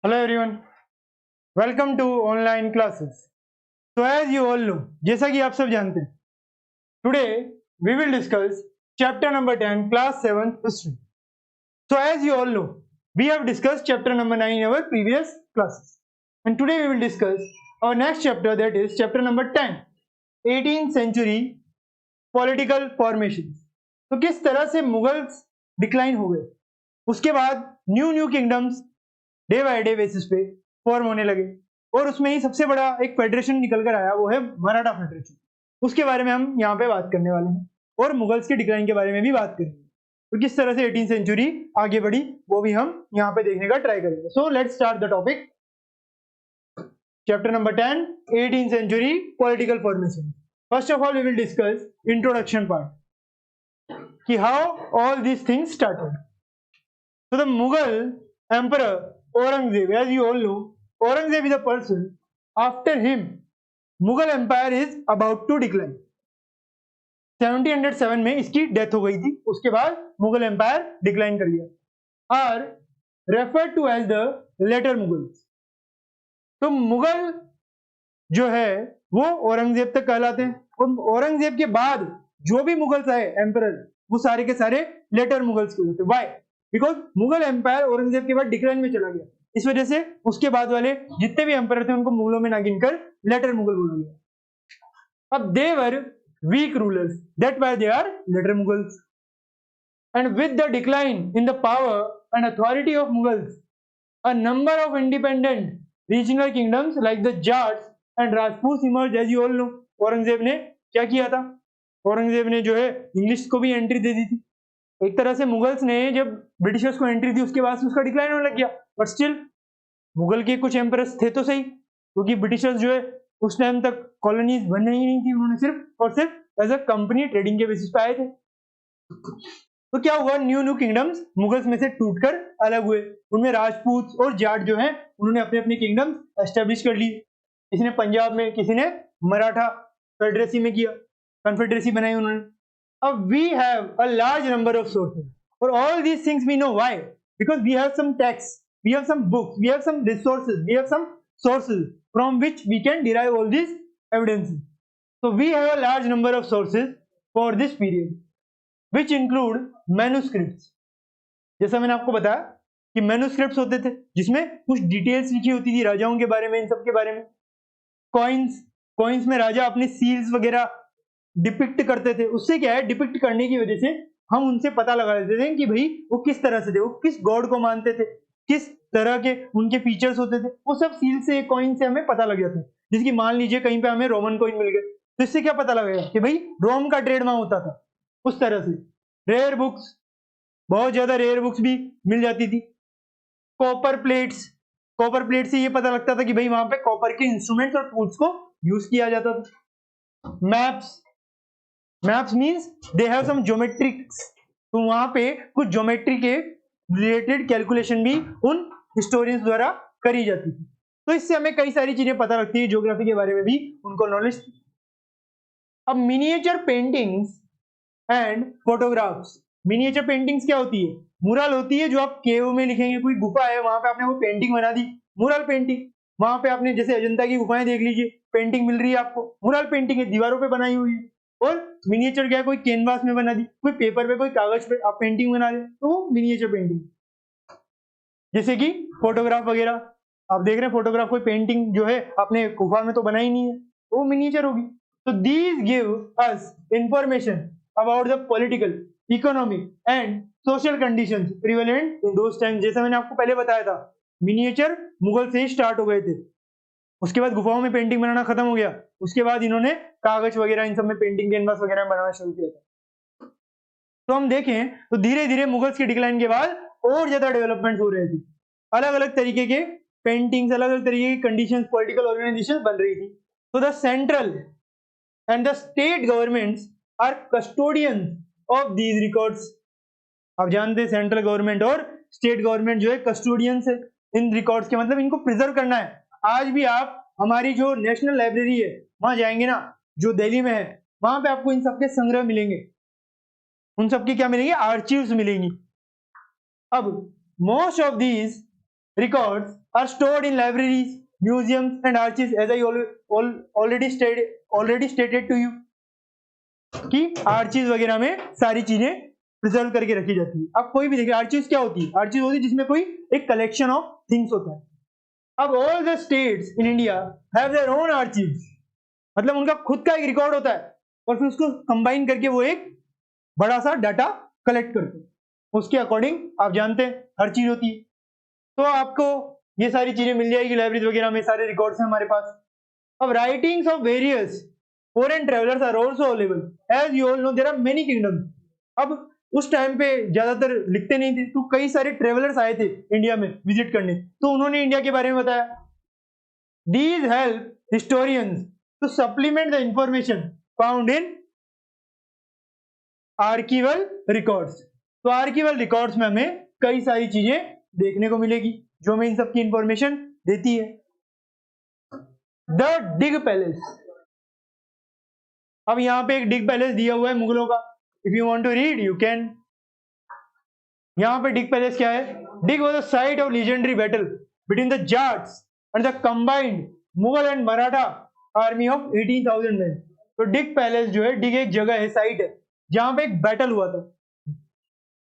Hello everyone, welcome to online classes. So as you all know, जैसा कि आप सब जानते हैं, today we will discuss chapter number 10, class 7 history. So as you all know, we have discussed chapter number 9 in our previous classes, and today we will discuss our next chapter, that is chapter number 10, 18th century political formations. तो किस तरह से Mughals decline हो गए, उसके बाद new kingdoms day by day basis पे form होने लगे, और उसमें ही सबसे बड़ा एक फेडरेशन निकल कर आया, वो है मराठा फेडरेशन. उसके बारे में हम यहाँ पे बात करने वाले हैं, और मुगल्स के डिक्लाइन के बारे में भी बात करेंगे. तो किस तरह से 18th सेंचुरी आगे बढ़ी वो भी हम यहाँ पे देखने का ट्राई करेंगे. So let's start the topic. Chapter number 10, 18th century political formation. First of all we will discuss introduction part, कि how all these things started. So the Mughal Emperor Aurangzeb, as you all know, Aurangzeb is a person. After him, Mughal Empire is about to decline. 1707 में इसकी death हो गई थी. उसके बाद Mughal empire decline कर लिया. Are referred to as the later Mughals. तो मुगल जो है वो औरंगजेब तक कहलाते हैं, और औरंगजेब के बाद जो भी मुगल्स आए एम्परर, वो सारे के सारे लेटर मुगल्स कहलाते हैं. Why? Because Mughal empire Aurangzeb के बाद डिक्लाइन में चला गया. इस वजह से उसके बाद वाले जितने भी एम्पायर थे उनको मुगलों में ना गिनकर लेटर मुगल बोला गया. अब they were weak rulers, that why they are later Mughals. And with the decline in the power and authority of Mughals, a number of independent regional kingdoms like the Jats and Rajput emerge. As you all know, Aurangzeb ने क्या किया था? औरंगजेब ने जो है English को भी entry दे दी थी. एक तरह से मुगल्स ने जब ब्रिटिशर्स को एंट्री दी, उसके बाद उसका डिक्लाइन होने लग गया. बट स्टिल मुगल के कुछ एम्परर्स थे तो सही, क्योंकि ब्रिटिशर्स जो है उस टाइम तक कॉलोनीज बन ही नहीं थी. उन्होंने सिर्फ और सिर्फ एज अ कंपनी ट्रेडिंग के बेसिस पे आए थे. तो क्या हुआ, न्यू किंगडम्स मुगल्स में से टूटकर अलग हुए. उनमें राजपूत और जाट जो है उन्होंने अपने अपने किंगडम्स एस्टेब्लिश कर लिए. किसी ने पंजाब में, किसी ने मराठा फेडरेसी में किया, कन्फेडरेसी बनाई उन्होंने. We have a large number of sources. For all these things we know why? Because we have some texts, we have some books, we have some resources, we have some sources from which we can derive all these evidences. So we have a large number of sources for this period, which include manuscripts. जैसा मैंने आपको बताया कि manuscripts होते थे जिसमें कुछ details लिखी होती थी राजाओं के बारे में, इन सब के बारे में. कॉइन्स में राजा अपने सील्स वगैरह डिपिक्ट करते थे. उससे क्या है, डिपिक्ट करने की वजह से हम उनसे पता लगा लेते थे कि भाई वो किस तरह से थे, वो किस गॉड को मानते थे, किस तरह के उनके फीचर्स होते थे. वो सब सील से, कॉइन से हमें पता लग जाता है. जिसकी मान लीजिए कहीं पे हमें रोमन कॉइन मिल गए, तो इससे क्या पता लगेगा कि भाई रोम का ट्रेड वहां होता था. उस तरह से रेयर बुक्स, बहुत ज्यादा रेयर बुक्स भी मिल जाती थी. कॉपर प्लेट से ये पता लगता था कि भाई वहां पे कॉपर के इंस्ट्रूमेंट्स और टूल्स को यूज किया जाता था. Maps means they have some geometrics. तो वहां पे कुछ ज्योमेट्री के रिलेटेड कैलकुलेशन भी उन हिस्टोरियंस द्वारा करी जाती थी. तो इससे हमें कई सारी चीजें पता लगती है. ज्योग्राफी के बारे में भी उनको नॉलेज थी. अब miniature paintings and photographs. Miniature paintings क्या होती है? मुरल होती है जो आप केव में लिखेंगे, कोई गुफा है वहां पे आपने वो पेंटिंग बना दी, मुरल पेंटिंग. वहां पे आपने जैसे अजंता की गुफाएं देख लीजिए, पेंटिंग मिल रही है आपको, मुरल पेंटिंग है, दीवारों पे बनाई हुई है. और मिनिएचर क्या है, कोई कैनवास में बना दी, कोई पेपर पे, कोई कागज पे आप पेंटिंग बना रहे, तो वो मिनिएचर पेंटिंग. जैसे कि फोटोग्राफ वगैरह आप देख रहे हैं, फोटोग्राफ कोई पेंटिंग जो है आपने गुफा में तो बनाई नहीं है, तो वो मिनिएचर होगी. तो these give us information about the political, economic and social conditions prevalent in those time. जैसा मैंने आपको पहले बताया था, मिनिएचर मुगल से ही स्टार्ट हो गए थे. उसके बाद गुफाओं में पेंटिंग बनाना खत्म हो गया, उसके बाद इन्होंने कागज वगैरह इन सब में पेंटिंग, कैनवास वगैरह बनाना शुरू किया था. तो हम देखें तो धीरे धीरे मुगल्स के डिक्लाइन के बाद और ज्यादा डेवलपमेंट हो रहे थे. अलग अलग तरीके के पेंटिंग्स, अलग अलग तरीके की कंडीशंस, पॉलिटिकल ऑर्गेनाइजेशन बन रही थी. तो the central and the state governments are custodians of these records. आप जानते हैं सेंट्रल गवर्नमेंट और स्टेट गवर्नमेंट जो है कस्टोडियंस है इन रिकॉर्ड्स के, मतलब इनको प्रिजर्व करना है. आज भी आप हमारी जो नेशनल लाइब्रेरी है वहां जाएंगे ना, जो दिल्ली में है, वहां पे आपको इन सबके संग्रह मिलेंगे, उन सबके क्या मिलेंगे, आर्चीव्स मिलेंगी. अब most of these records are stored in libraries, museums and archives, as I already stated to you कि आर्चीज वगैरह में सारी चीजें प्रिजर्व करके रखी जाती है। अब कोई भी देखिए आर्चीज क्या होती है, आर्चीज होती है जिसमें कोई एक कलेक्शन ऑफ थिंग्स होता है। अब all the states in India have their own archives, मतलब उनका खुद का एक रिकॉर्ड होता है और फिर उसको कंबाइन करके वो एक बड़ा सा डाटा कलेक्ट करते हैं, उसके अकॉर्डिंग आप जानते हैं हर चीज होती है। तो आपको ये सारी चीजें मिल जाएगी लाइब्रेरीज वगैरह में, सारे रिकॉर्ड्स हैं हमारे पास। अब writings of various foreign travellers are also available, as you all know there are many kingdoms. अब उस टाइम पे ज्यादातर लिखते नहीं थे, तो कई सारे ट्रेवलर्स आए थे इंडिया में विजिट करने, तो उन्होंने इंडिया के बारे में बताया। These help historians to supplement the information found in archival records. तो आर्कीवल रिकॉर्ड्स में हमें कई सारी चीजें देखने को मिलेगी जो हमें इन सब की इंफॉर्मेशन देती है। द डिग पैलेस, अब यहां पे एक डिग पैलेस दिया हुआ है मुगलों का, if you want to read you can. यहां पे डिग पैलेस क्या है? Deeg was the site of legendary battle between the Jats and the combined Mughal and Maratha army of 18,000 man. तो डिग पैलेस जो है, डिग एक जगह है, साइट है, जहां पे एक बैटल हुआ था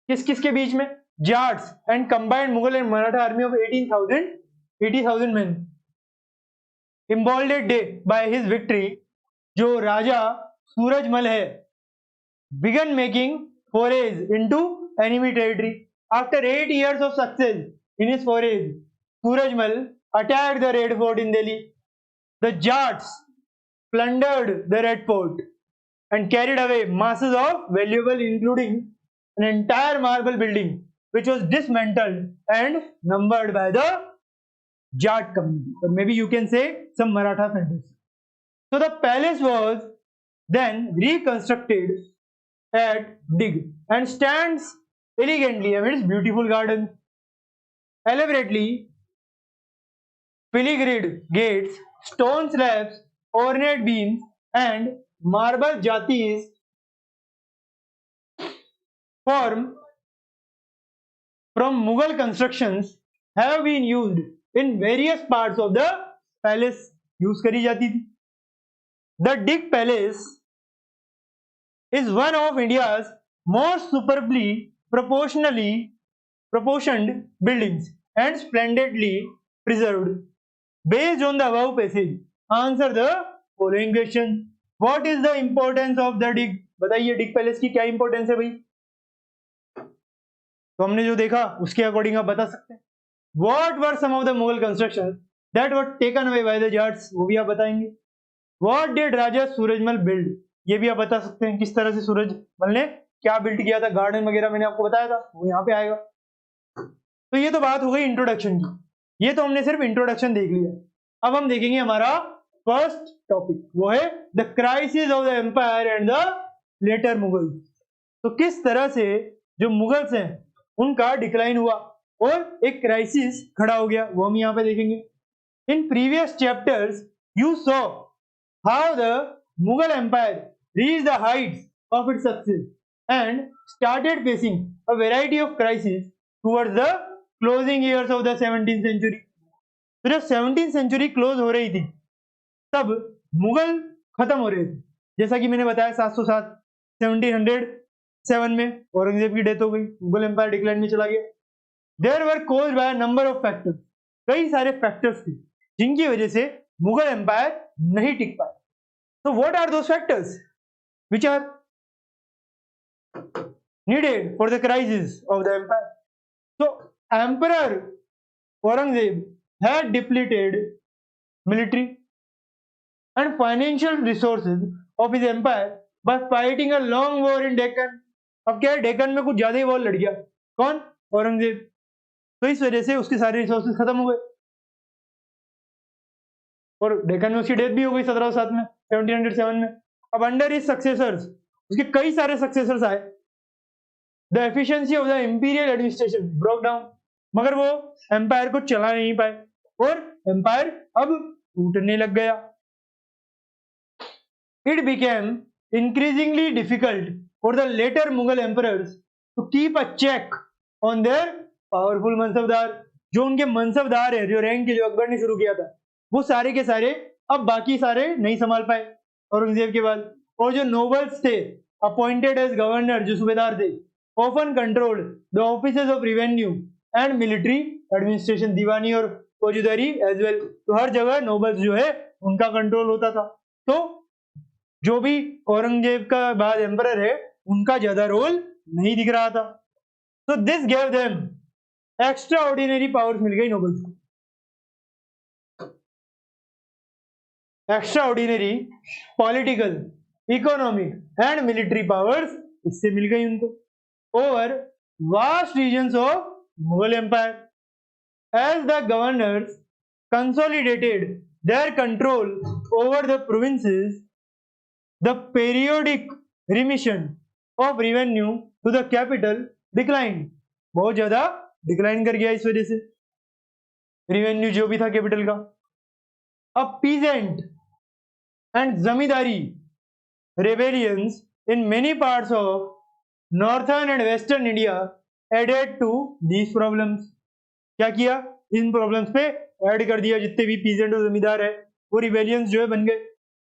किस किस के बीच में? Jats and combined Mughal and Maratha army of 80,000 man. Emboldened डे बाय हिज विक्ट्री, जो राजा सूरजमल है, began making forays into enemy territory. After 8 years of success in his forays, Surajmal attacked the Red Fort in Delhi. The Jats plundered the Red Fort and carried away masses of valuable, including an entire marble building, which was dismantled and numbered by the Jat community, or maybe you can say some Maratha centers. So the palace was then reconstructed at Dig and stands elegantly amidst beautiful gardens, elaborately filigreed gates, stone slabs, ornate beams, and marble jatis form from Mughal constructions have been used in various parts of the palace. Use करी जाती थी। The Dig Palace is one of India's most superbly proportioned buildings and splendidly preserved. Based on the above passage, answer the following question. What is the importance of the Dig? बताइए Dig Palace की क्या importance है भाई? तो हमने जो देखा उसके अकॉर्डिंग आप बता सकते हैं। What were some of the Mughal constructions that were taken away by the Jats? वो भी आप बताएंगे। What did Raja Surajmal build? ये भी आप बता सकते हैं किस तरह से सूरजमल ने क्या बिल्ड किया था। गार्डन वगैरह मैंने आपको बताया था, वो यहाँ पे आएगा। तो ये तो बात हो गई इंट्रोडक्शन की, ये तो हमने सिर्फ इंट्रोडक्शन देख लिया। अब हम देखेंगे हमारा फर्स्ट टॉपिक, वो है the crisis of the empire and the later Mughal. तो किस तरह से जो मुगल्स हैं उनका डिक्लाइन हुआ और एक क्राइसिस खड़ा हो गया, वो हम यहाँ पे देखेंगे। In previous chapters you saw how the Mughal empire reached the heights of its success and started facing a variety of crises towards the closing years of the 17th century. तो जब 17th century क्लोज हो रही थी तब मुगल खत्म हो रहे थे, जैसा कि मैंने बताया 707 1707 में औरंगजेब की डेथ हो गई, मुगल एम्पायर डिक्लाइन में चला गया। There were caused by number of factors, कई सारे फैक्टर्स थे जिनकी वजह से मुगल एम्पायर नहीं टिक पाए। तो what are those factors which are needed for the crisis of the empire? So Emperor Aurangzeb had depleted military and financial resources of his empire by fighting a long war in Deccan. अब क्या है, डेक्कन में कुछ ज्यादा ही war लड़ गया। कौन? औरंगजेब। तो इस वजह से उसके सारे रिसोर्सेज खत्म हो गए और डेक्कन में उसकी डेथ भी हो गई 1707 में 1707 में। अब अंडर हिज सक्सेसर्स, उसके कई सारे सक्सेसर्स आए। The efficiency of the imperial administration broke down, मगर वो एम्पायर को चला नहीं पाए और एम्पायर अब टूटने लग गया। It became increasingly difficult for the later Mughal emperors to keep a check on their powerful mansabdar. जो उनके मनसबदार है, जो रैंक के, जो अकबर ने शुरू किया था, वो सारे के सारे अब बाकी सारे नहीं संभाल पाए औरंगजेब के बाद। और जो नोबल्स थे अपॉइंटेड एज गवर्नर, जो सूबेदार थे, often controlled the offices of revenue and military administration, दीवानी और फौजदारी एज वेल। तो हर जगह नोबल्स जो है उनका कंट्रोल होता था। तो जो भी औरंगजेब का बाद एम्परर है उनका ज्यादा रोल नहीं दिख रहा था। तो this gave them extraordinary powers मिल गई नोबल्स को, extraordinary political, economic and military powers इससे मिल गई उनको over vast regions of Mughal empire. As the governors consolidated their control over the provinces, the periodic remission of revenue to the capital declined. बहुत ज्यादा decline कर गया इस वजह से रेवेन्यू जो भी था कैपिटल का। अब peasant and zamindari rebellions in many parts of northern and western India added to these problems. क्या किया, इन प्रॉब्लम्स पे ऐड कर दिया। जितने भी पीजेंट और जमींदार है वो रिबेलियंस जो है बन गए,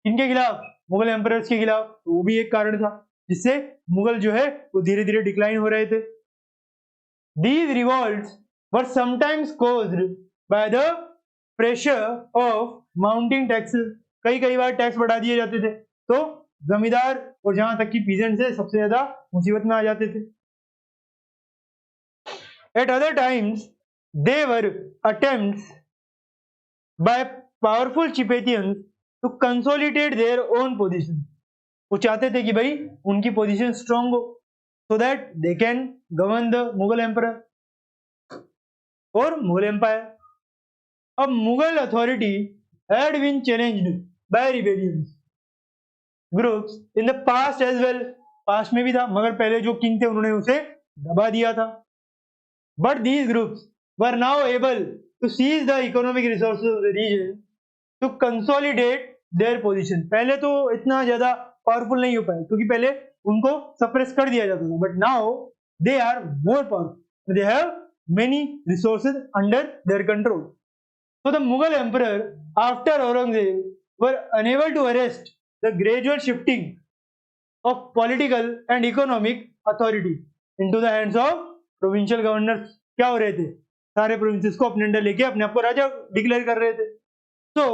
इनके खिलाफ, मुगल एम्परर्स के खिलाफ। वो भी एक कारण था जिससे मुगल जो है वो धीरे धीरे डिक्लाइन हो रहे थे। These revolts were sometimes caused by the pressure of mounting taxes. कई बार टैक्स बढ़ा दिए जाते थे तो जमींदार और जहां तक कि पीजेंट्स है सबसे ज्यादा मुसीबत में आ जाते थे। At other times they were attempts by powerful Tibetan to consolidate their own position. वो चाहते थे कि भाई उनकी पोजीशन स्ट्रांग हो so that they can govern the Mughal emperor और मुगल एम्पायर। अब Mughal authority had been challenged by rebellions groups in the past as well. Past में भी था, मगर पहले जो किंग थे उन्होंने उसे दबा दिया था। But these groups were now able to seize the economic resources of the region to consolidate their position. पहले तो इतना ज्यादा पावरफुल नहीं हो पाए क्योंकि पहले उनको सप्रेस कर दिया जाता था, but now they are more powerful, they have many resources under their control. So the Mughal emperor after Aurangzeb were unable to arrest the gradual shifting of political and economic authority into the hands of provincial governors. क्या हो रहे थे, सारे provinces को अपने under लेके अपने आप को राजा डिक्लेयर कर रहे थे। तो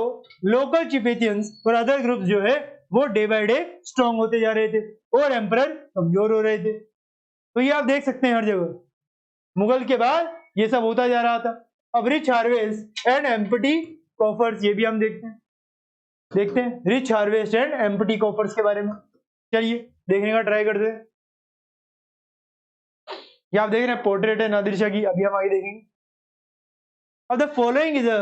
लोकल चिपेटियंस और अदर ग्रुप्स जो है वो डे बाय डे स्ट्रॉन्ग होते जा रहे थे और एम्परर कमजोर हो रहे थे। तो ये आप देख सकते हैं हर जगह मुगल के बाद ये सब होता जा रहा था। अब rich harvest and empty coffers, ये भी हम देखते हैं rich harvest and empty coffers के बारे में। चलिए देखने का ट्राई करते हैं। ये आप देख रहे हैं पोर्ट्रेट है नादिर शाह की, अभी हम आगे देखेंगे। अब the following is a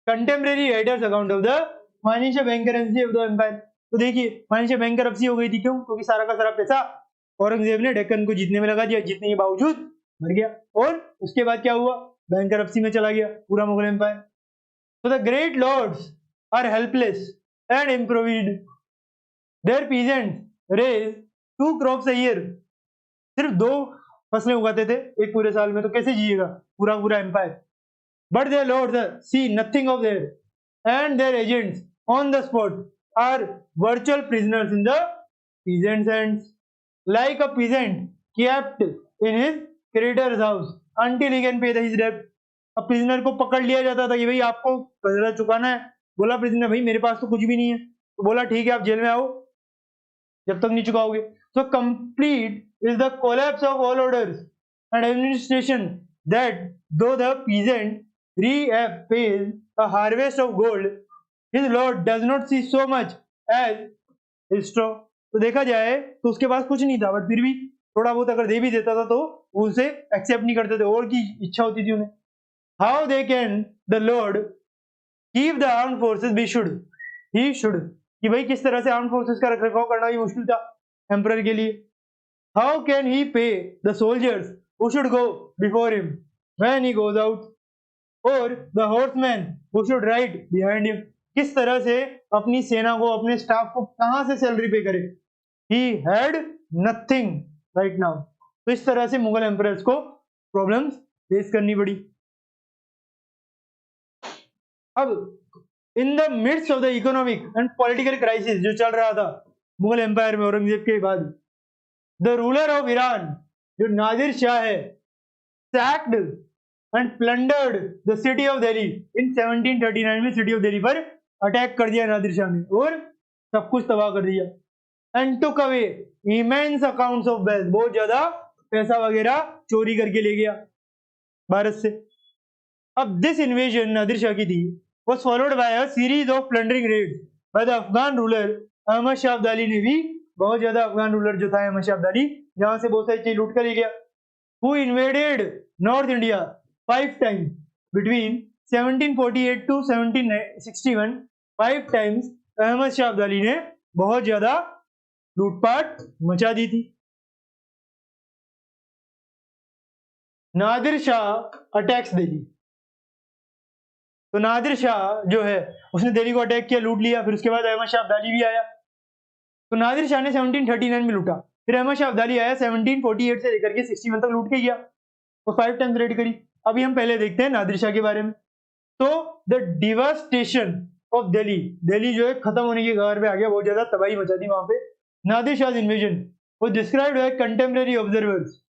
contemporary writer's account of the financial bankruptcy of the empire. तो देखिए फाइनेंशियल बैंकरप्सी हो गई थी, क्यों? क्योंकि सारा का सारा पैसा औरंगजेब ने डेक्कन को जीतने में लगा दिया, जीतने के बावजूद मर गया। और उसके बाद क्या हुआ, बैंकरप्सी में चला गया पूरा मुगल एम्पायर। तो the great lords are helpless and improvident, their peasants raise 2 crops a year. सिर्फ 2 फसलें उगाते थे एक पूरे साल में, तो कैसे जिएगा पूरा empire. But their lords see nothing of their and their agents on the spot are virtual prisoners in the peasants' hands, like a peasant kept in his creditor's house until he can pay his debt. अब prisoner को पकड़ लिया जाता था कि भाई आपको कर्जा चुकाना है। बोला प्रिजनर भाई मेरे पास तो कुछ भी नहीं है, तो बोला ठीक है आप जेल में आओ जब तक नहीं चुकाओगे। So complete is the collapse of all orders and administration that though the peasant repays a harvest of gold, his lord does not see so much as his straw. तो देखा जाए तो उसके पास कुछ नहीं था, बट फिर भी थोड़ा बहुत अगर दे भी देता था तो उसे एक्सेप्ट नहीं करते थे, और की इच्छा होती थी उन्हें। How they can the lord keep the armed forces be should he should, कि भाई किस तरह से आर्म्ड फोर्सेस का रखरखाव करना भी मुश्किल था एम्परर के लिए। How can he pay the soldiers who should go before him when he goes out, और the horseman who should ride behind him, किस तरह से अपनी सेना को, अपने स्टाफ को कहां से सैलरी पे करे। He had nothing right now. तो इस तरह से मुगल एम्परर्स को प्रॉब्लम्स फेस करनी पड़ी। अब in the midst of the economic and political crisis जो चल रहा था मुगल एम्पायर में औरंगजेब के बाद, द रूलर ऑफ ईरान जो नादिर शाह है sacked and plundered the city of Delhi in 1739 में सिटी ऑफ दिल्ली पर अटैक कर दिया नादिर शाह ने और सब कुछ तबाह कर दिया। And took away immense accounts of wealth, बहुत ज्यादा पैसा वगैरह चोरी करके ले गया भारत से। अब दिस इन्वेजन नादिर शाह की थी was followed by a series of plundering raids by the Afghan ruler Ahmad Shah Abdali ने भी, बहुत ज्यादा अफगान रूलर जो था अहमद शाह अब्दाली, जहां से बहुत सारी चीज लूट कर ले गया। Who invaded North India 5 times between 1748 to 1761, 5 times Ahmad Shah Abdali ने बहुत ज्यादा लूटपाट मचा दी थी। नादिर शाह अटैक्स दिल्ली, तो नादिर शाह जो है उसने दिल्ली को अटैक किया, लूट लिया। फिर उसके बाद अहमद शाह अब्दाली भी आया, तो नादिर शाह ने 1739 में लूटा, फिर अहमद शाह अब्दाली आया 1748 से लेकर के 61 तक लूट के गया और 5 टाइम्स रेड करी। अभी हम पहले देखते हैं नादिर शाह के बारे में। तो the devastation of Delhi, Delhi जो है खत्म होने के कगार पे आ गया, बहुत ज्यादा तबाही मचा दी वहां पे। Nadir Shah invasion was described by contemporary observers.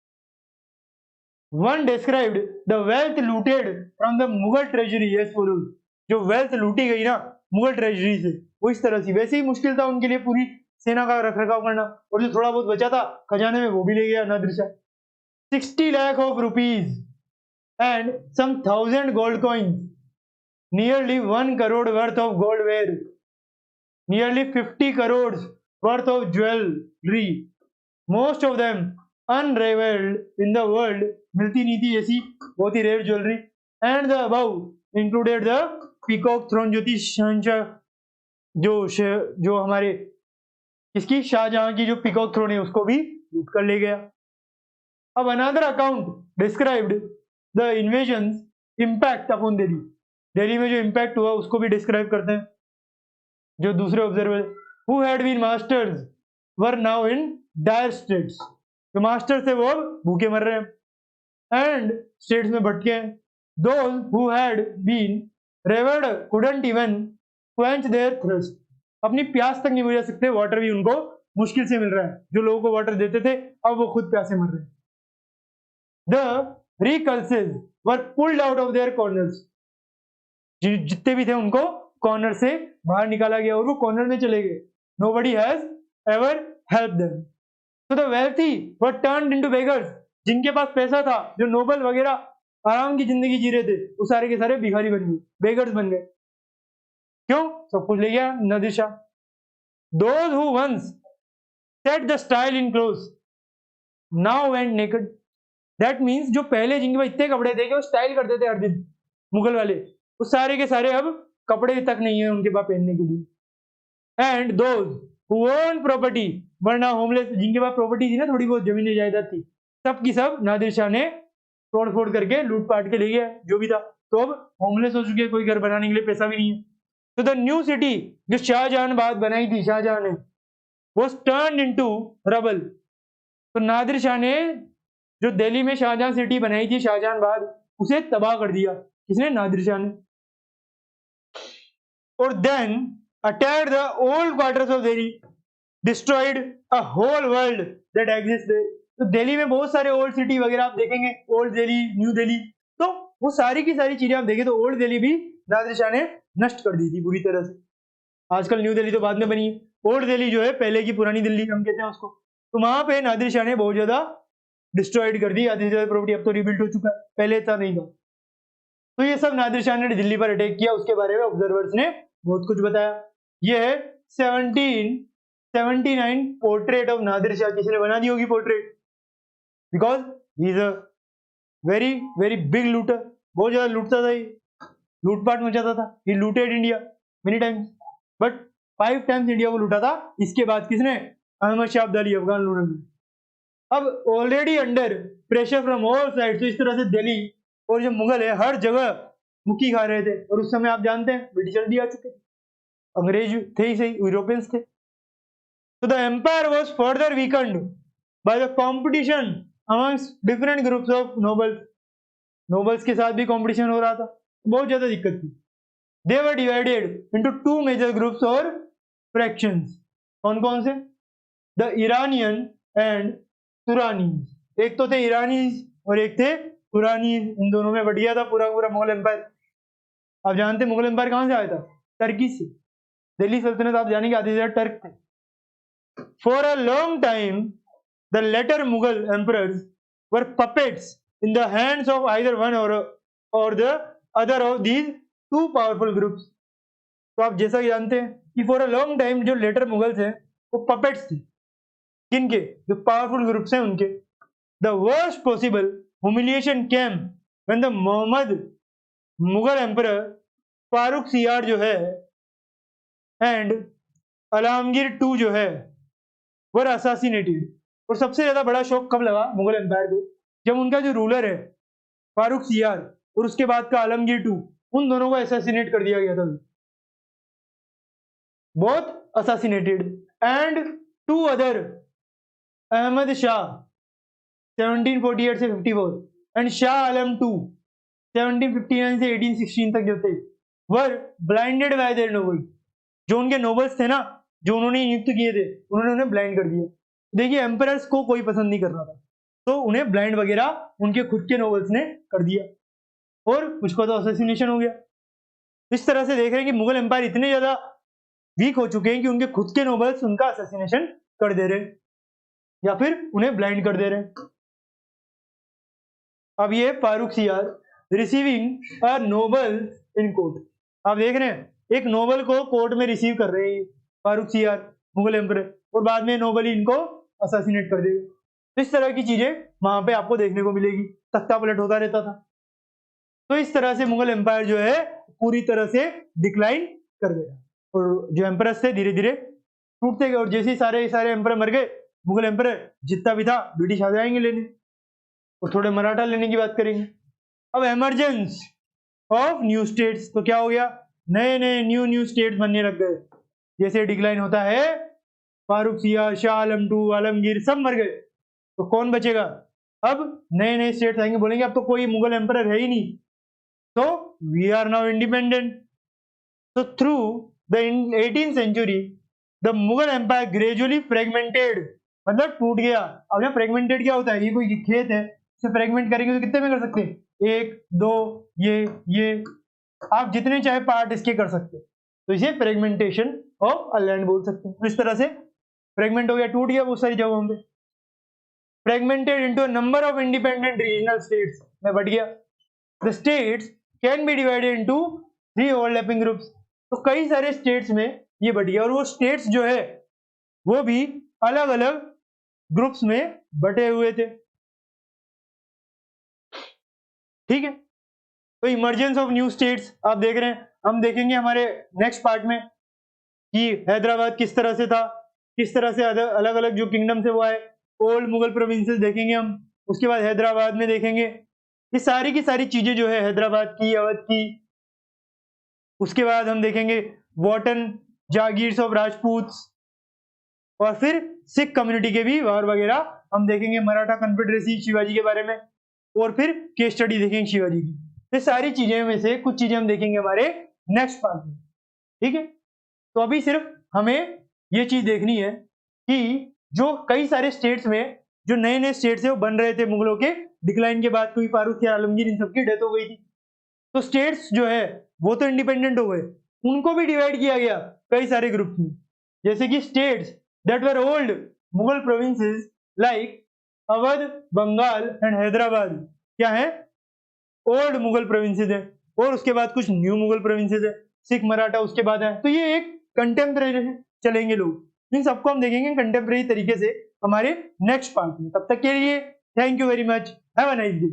One described the wealth looted from the Mughal treasury as follows. जो वेल्थ लूटी गई ना मुगल ट्रेजरी से, वो इस तरह से, वैसे ही मुश्किल था उनके लिए पूरी सेना का रखरखाव करना, और जो थोड़ा बहुत बचा था खजाने में वो भी ले गया Nadir Shah. 60 lakh of rupees and some 1000 gold coins, nearly 1 crore worth of gold ware, nearly 50 crore worth of jewellery, most of them unrivalled in the world, मिलती नहीं थी ऐसी बहुत ही rare jewellery. And the above included the peacock throne, जो थी शहंशाह, जो हमारे इसकी शाहजहां की जो पीकॉक थ्रोन है उसको भी लूट कर ले गया। अब another account described the invasion impact upon Delhi, Delhi में जो इम्पैक्ट हुआ उसको भी डिस्क्राइब करते हैं। जो दूसरे observer who had been masters were now in dire states, जो मास्टर थे वो भूखे मर रहे हैं एंड स्टेट्स में भटके हैं। Those who had been rewarded couldn't even quench their thirst, अपनी प्यास तक नहीं बुझा सकते, वाटर भी उनको मुश्किल से मिल रहा है, जो लोगों को वाटर देते थे अब वो खुद प्यासे मर रहे हैं। The recluses were pulled out of their corners, जितने भी थे उनको कॉर्नर से बाहर निकाला गया और वो कॉर्नर में चले गए। Nobody has ever help them. So the wealthy were turned into beggars, जिनके पास पैसा था, जो नोबल वगैरह आराम की जिंदगी जी रहे थे, वो सारे के सारे भिखारी बन गए, बेगर्स बन गए। क्यों? सब कुछ ले गया Nadir Shah. Those who once set the style in clothes now went naked. That means जो पहले जिनके पास इतने कपड़े थे कि वो स्टाइल करते थे हर दिन मुगल वाले, वो सारे के सारे अब कपड़े तक नहीं है उनके पास पहनने के लिए। And those who own property were now homeless, जिनके पास प्रॉपर्टी थी ना, थोड़ी बहुत जमीन जायदाद थी, सब की सब नादिर शाह ने तोड़ फोड़ करके लूट पाट के ले गया जो भी था, तो अब होमलेस हो चुके, कोई घर बनाने के लिए पैसा भी नहीं है। तो द न्यू सिटी जो शाहजहानाबाद बनाई थी शाहजहां ने, वो टर्न इनटू रबल, तो नादिर शाह ने जो दिल्ली में शाहजहां सिटी बनाई थी शाहजहानाबाद, उसे तबाह कर दिया। किसने? नादिर शाह ने। और then attacked the old quarters of Delhi, destroyed a whole world that exists there. तो दिल्ली में बहुत सारे ओल्ड सिटी वगैरह आप देखेंगे, ओल्ड दिल्ली, न्यू दिल्ली, तो वो सारी की सारी चीजें आप देखें तो ओल्ड दिल्ली भी नादिर शाह ने नष्ट कर दी थी बुरी तरह से। आजकल न्यू दिल्ली तो बाद में बनी है, ओल्ड दिल्ली जो है पहले की पुरानी दिल्ली हम कहते हैं उसको, तो वहां पे नादिर शाह ने बहुत ज्यादा डिस्ट्रॉयड कर दी आधी से ज्यादा प्रॉपर्टी। अब तो रिबिल्ड हो चुका है, पहले इतना नहीं था। तो ये सब नादिर शाह ने दिल्ली पर अटैक किया, उसके बारे में ऑब्जर्वर्स ने बहुत कुछ बताया। ये है 1779 पोर्ट्रेट ऑफ नादिर शाह। किसी ने बना दी होगी portrait, because he is a very very big looter, बहुत ज्यादा लूटता था, लूटपाट मचाता था। He looted India many times, but 5 times India को लूटा था। इसके बाद किसने? अहमद शाह अब्दाली, अफगान लूटर ने। अब already under pressure from all side, तो इस तरह से दिल्ली और जो मुगल है हर जगह मुक्की खा रहे थे, और उस समय आप जानते हैं ब्रिटिशर भी आ चुके थे, अंग्रेज थे ही सही, यूरोपियंस थे। तो the empire was further weakened by the competition amongst different groups of nobles, nobles के साथ भी कंपटीशन हो रहा था, बहुत ज्यादा दिक्कत थी। They were divided into two major groups और फ्रैक्शंस। कौन कौन से? The Iranian and Turanis. एक तो थे ईरानीज और एक थे तुरानीज। इन दोनों में बट गया था पूरा पूरा मुगल एम्पायर। आप जानते मुगल एम्पायर कहां से आया था? टर्की से। दिल्ली सल्तनत आप जाने के आधे से टर्क थे। For a long time the later Mughal emperors were puppets in the hands of either one or the other of these two powerful groups. तो आप जैसा कि जानते हैं कि फॉर अ लॉन्ग टाइम जो लेटर मुगल्स हैं वो पपेट्स थे। किनके? जो पावरफुल ग्रुप्स हैं उनके। The worst possible humiliation came when the Mohammad Mughal emperor Farrukh Siyar जो है एंड आलमगीर टू जो है वर असासिनेटेड। और सबसे ज्यादा बड़ा शौक कब लगा मुगल एम्पायर को? जब उनका जो रूलर है फारूक सियार और उसके बाद का आलमगीर टू, उन दोनों को असैसिनेट कर दिया गया था। Both assassinated and two other Ahmad Shah 1748 से 54 एंड शाह आलम टू 1759 से 1816 तक जो थे वर ब्लाइंडेड बाय देयर नोबल। जो उनके नोबल्स थे ना, जो उन्होंने नियुक्त किए थे, उन्होंने उन्हें ब्लाइंड कर दिया। देखिए एम्परर्स को कोई पसंद नहीं कर रहा था तो उन्हें ब्लाइंड वगैरह उनके खुद के नोबल्स ने कर दिया और उसको तो असैसिनेशन हो गया। इस तरह से देख रहे हैं कि मुगल एम्पायर इतने ज्यादा वीक हो चुके हैं कि उनके खुद के नोबल्स उनका असैसिनेशन कर दे रहे या फिर उन्हें ब्लाइंड कर दे रहे। अब ये फारूक सियार receiving a Nobel in court. आप देख रहे हैं एक नोबल को कोर्ट में रिसीव कर रहे हैं फारूक सियार मुगल एम्परर, और बाद में नोबल इनको असैसिनेट कर देगा। इस तरह की चीजें वहां पे आपको देखने को मिलेगी। तख्ता पलट होता रहता था। तो इस तरह से मुगल एम्पायर जो है पूरी तरह से डिक्लाइन कर गया और जो एम्परर्स थे धीरे धीरे टूटते गए। और जैसे ही सारे एम्परर मर गए, मुगल एम्परर जितना भी था ब्रिटिश आ जाएंगे लेने और थोड़े मराठा लेने की बात करेंगे। अब एमरजेंस ऑफ न्यू स्टेट्स, तो क्या हो गया? नए नए न्यू स्टेट्स बनने लग गए। जैसे डिक्लाइन होता है फारूक सियार, शाह आलम टू, आलमगीर सब मर गए तो कौन बचेगा? अब नए नए स्टेट्स आएंगे, बोलेंगे अब तो कोई मुगल एम्परर है ही नहीं, तो वी आर नाउ इंडिपेंडेंट। तो through the 18th century the Mughal empire gradually fragmented, मतलब टूट गया। अब ना फ्रेगमेंटेड क्या होता है? ये कोई खेत है, इसे फ्रेगमेंट करेंगे तो कितने में कर सकते हैं? एक, दो, ये आप जितने चाहे पार्ट इसके कर सकते हैं, तो इसे फ्रेगमेंटेशन ऑफ अ लैंड बोल सकते हैं। तो इस तरह से फ्रेगमेंट हो गया, टूट गया बहुत सारी जगहों पे। Fragmented into a number of independent regional states में बढ़ गया। The states can be divided into 3 overlapping groups. तो कई सारे स्टेट्स में ये बढ़ गया और वो स्टेट्स जो है वो भी अलग अलग ग्रुप्स में बटे हुए थे। ठीक है, तो इमर्जेंस ऑफ न्यू स्टेट्स आप देख रहे हैं। हम देखेंगे हमारे नेक्स्ट पार्ट में कि हैदराबाद किस तरह से था, किस तरह से अलग अलग जो किंगडम थे वो आए। ओल्ड मुगल प्रोविंसेस देखेंगे हम, उसके बाद हैदराबाद में देखेंगे ये सारी की सारी चीजें जो है हैदराबाद की, अवध की। उसके बाद हम देखेंगे वॉटन जागीर्स ऑफ राजपूत्स, और फिर सिख कम्युनिटी के भी वार वगैरह हम देखेंगे, मराठा कन्फेडरेसी शिवाजी के बारे में, और फिर केस स्टडी देखेंगे शिवाजी की। ये सारी चीजें में से कुछ चीजें हम देखेंगे हमारे नेक्स्ट पार्ट में। ठीक है, तो अभी सिर्फ हमें ये चीज देखनी है कि जो कई सारे स्टेट्स में जो नए नए स्टेट्स है वो बन रहे थे मुगलों के डिक्लाइन के बाद, क्योंकि फारूक या आलमगीर इन सबकी डेथ हो गई थी। तो स्टेट्स जो है वो तो इंडिपेंडेंट हो गए, उनको भी डिवाइड किया गया कई सारे ग्रुप्स में। जैसे कि states that were old Mughal provinces like Awadh, Bengal and Hyderabad क्या है? ओल्ड मुगल प्रोविंसेस है। और उसके बाद कुछ न्यू मुगल प्रोविंसेस है, सिख, मराठा उसके बाद है। तो ये एक कंटेम्परेरी चलेंगे लोग। इन सबको हम देखेंगे कंटेम्परेरी तरीके से हमारे नेक्स्ट पार्ट में। तब तक के लिए thank you very much, have a nice day.